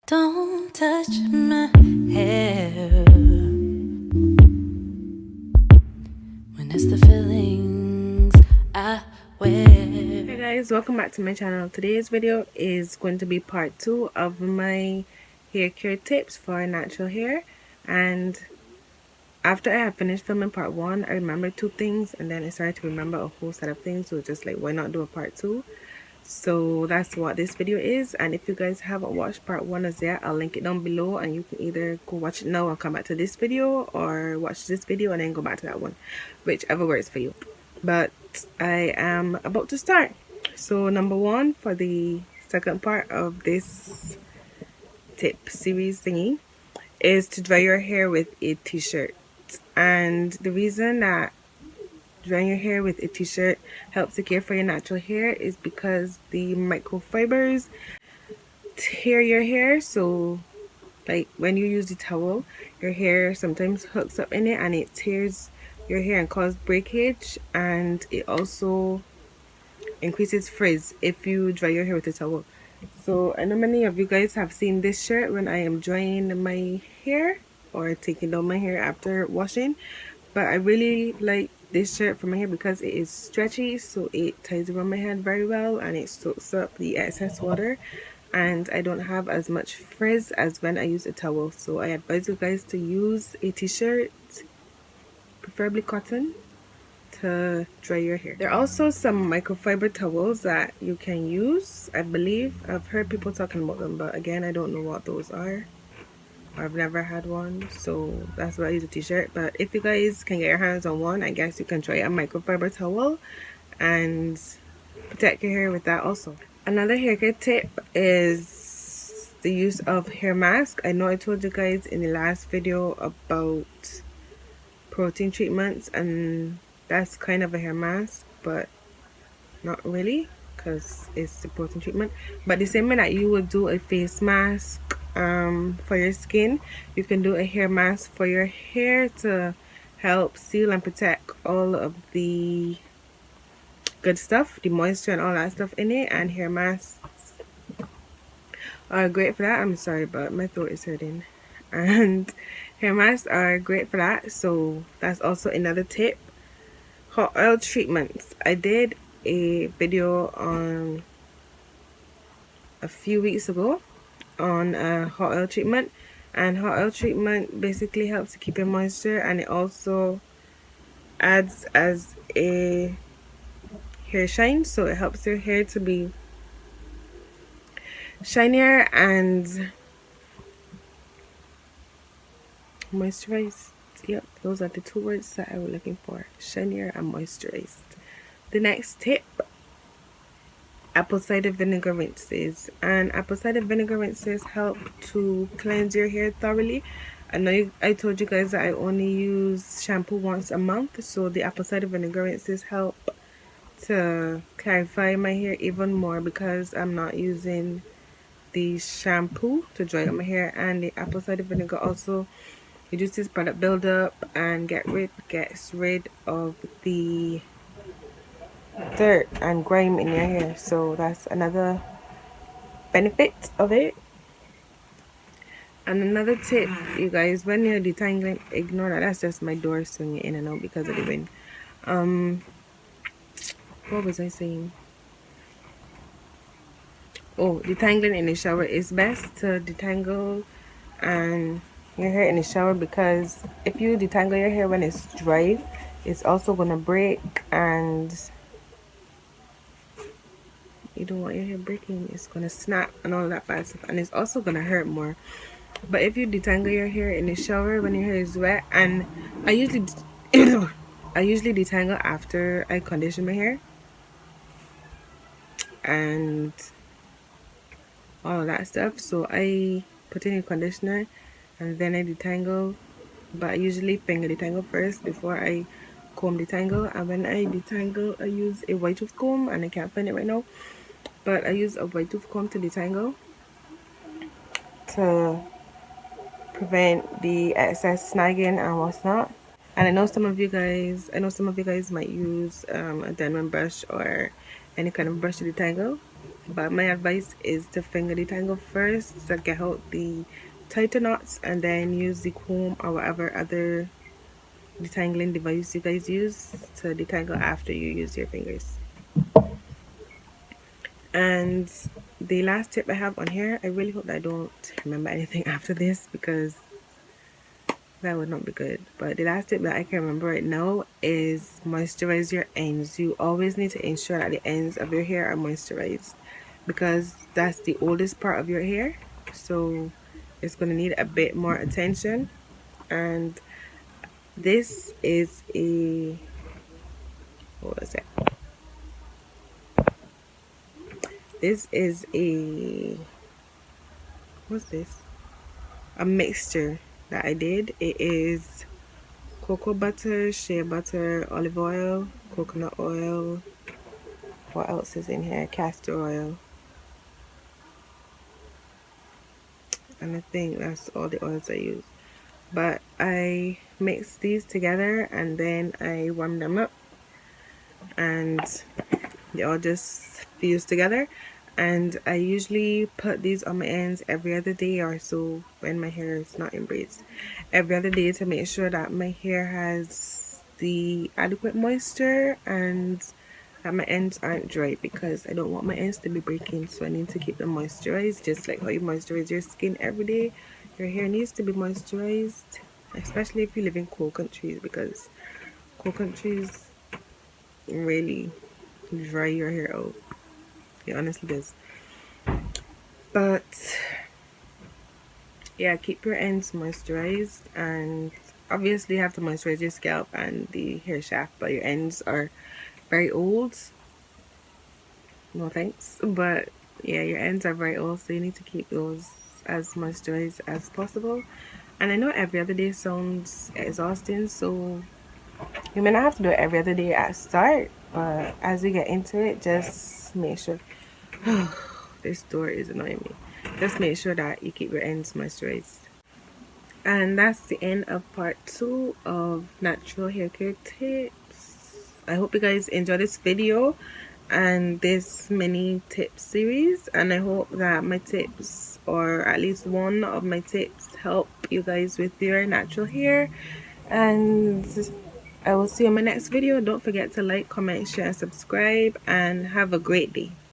Don't touch my hair when it's the feelings I wear. Hey guys, welcome back to my channel. Today's video is going to be part 2 of my hair care tips for natural hair. And after I have finished filming part 1, I remembered 2 things, and then I started to remember a whole set of things. So just like, why not do a part 2? So that's what this video is. And if you guys haven't watched part 1 as yet, I'll link it down below, and you can either go watch it now and come back to this video, or watch this video and then go back to that one, whichever works for you. But I am about to start. So number 1, for the second part of this tip series thingy, is to dry your hair with a t-shirt. And the reason that drying your hair with a t-shirt helps to care for your natural hair is because the microfibers tear your hair. So like when you use the towel, your hair sometimes hooks up in it and it tears your hair and causes breakage, and it also increases frizz if you dry your hair with a towel. So I know many of you guys have seen this shirt when I am drying my hair or taking down my hair after washing, but I really like this shirt for my hair because it is stretchy, so it ties around my head very well and it soaks up the excess water, and I don't have as much frizz as when I use a towel. So I advise you guys to use a t-shirt, preferably cotton, to dry your hair. There are also some microfiber towels that you can use. I believe I've heard people talking about them, but again, I don't know what those are. I've never had one, so that's why I use a t-shirt. But if you guys can get your hands on one, I guess you can try a microfiber towel and protect your hair with that also. Another hair care tip is the use of hair mask. I know I told you guys in the last video about protein treatments, and that's kind of a hair mask, but not really, because it's a protein treatment. But the same way that you would do a face mask for your skin, you can do a hair mask for your hair to help seal and protect all of the good stuff, the moisture and all that stuff in it. And hair masks are great for that. I'm sorry, but my throat is hurting. And hair masks are great for that, so that's also another tip. Hot oil treatments. I did a video on a few weeks ago on a hot oil treatment, and hot oil treatment basically helps to keep your moisture, and it also adds as a hair shine, so it helps your hair to be shinier and moisturized. Yep, those are the 2 words that I was looking for: shinier and moisturized. The next tip, apple cider vinegar rinses. And apple cider vinegar rinses help to cleanse your hair thoroughly. I know I told you guys that I only use shampoo once a month, so the apple cider vinegar rinses help to clarify my hair even more because I'm not using the shampoo to dry out my hair. And the apple cider vinegar also reduces product buildup and gets rid of the dirt and grime in your hair, so that's another benefit of it. And another tip, you guys, when you're detangling, ignore that. That's just my door swinging in and out because of the wind. What was I saying? Oh, detangling in the shower is best to detangle and your hair in the shower, because if you detangle your hair when it's dry, it's also gonna break, and you don't want your hair breaking. It's gonna snap and all that bad stuff, and it's also gonna hurt more. But if you detangle your hair in the shower when your hair is wet, and I usually I usually detangle after I condition my hair and all of that stuff, so I put in a conditioner and then I detangle, but I usually finger detangle first before I comb detangle. And when I detangle, I use a white tooth comb, and I can't find it right now, but I use a white tooth comb to detangle to prevent the excess snagging and whatnot. And I know some of you guys might use a diamond brush or any kind of brush to detangle. but my advice is to finger detangle first to get out the tighter knots, and then use the comb or whatever other detangling device you guys use to detangle after you use your fingers. And the last tip I have on here, I really hope that I don't remember anything after this, because that would not be good. But the last tip that I can remember right now is moisturize your ends. You always need to ensure that the ends of your hair are moisturized, because that's the oldest part of your hair, so it's going to need a bit more attention. And this is a, what was it, this is a, what's this, a mixture that I did. It is cocoa butter, shea butter, olive oil, coconut oil, what else is in here, castor oil, and I think that's all the oils I use. But I mix these together and then I warm them up, and they all just fuse together. And I usually put these on my ends every other day or so when my hair is not in braids. Every other day, to make sure that my hair has the adequate moisture and that my ends aren't dry, because I don't want my ends to be breaking, so I need to keep them moisturized. Just like how you moisturize your skin every day, your hair needs to be moisturized, especially if you live in cold countries, because cold countries really dry your hair out. It honestly does. But yeah, keep your ends moisturized, and obviously you have to moisturize your scalp and the hair shaft, but your ends are very old. No thanks. But yeah, your ends are very old, so you need to keep those as moisturized as possible. And I know every other day sounds exhausting, so you may not have to do it every other day at start, but as you get into it, just make sure this door is annoying me. Just make sure that you keep your ends moisturized. And that's the end of part 2 of natural hair care tips. I hope you guys enjoy this video and this mini tip series, and I hope that my tips, or at least one of my tips, help you guys with your natural hair. And I will see you in my next video. Don't forget to like, comment, share, and subscribe, and have a great day.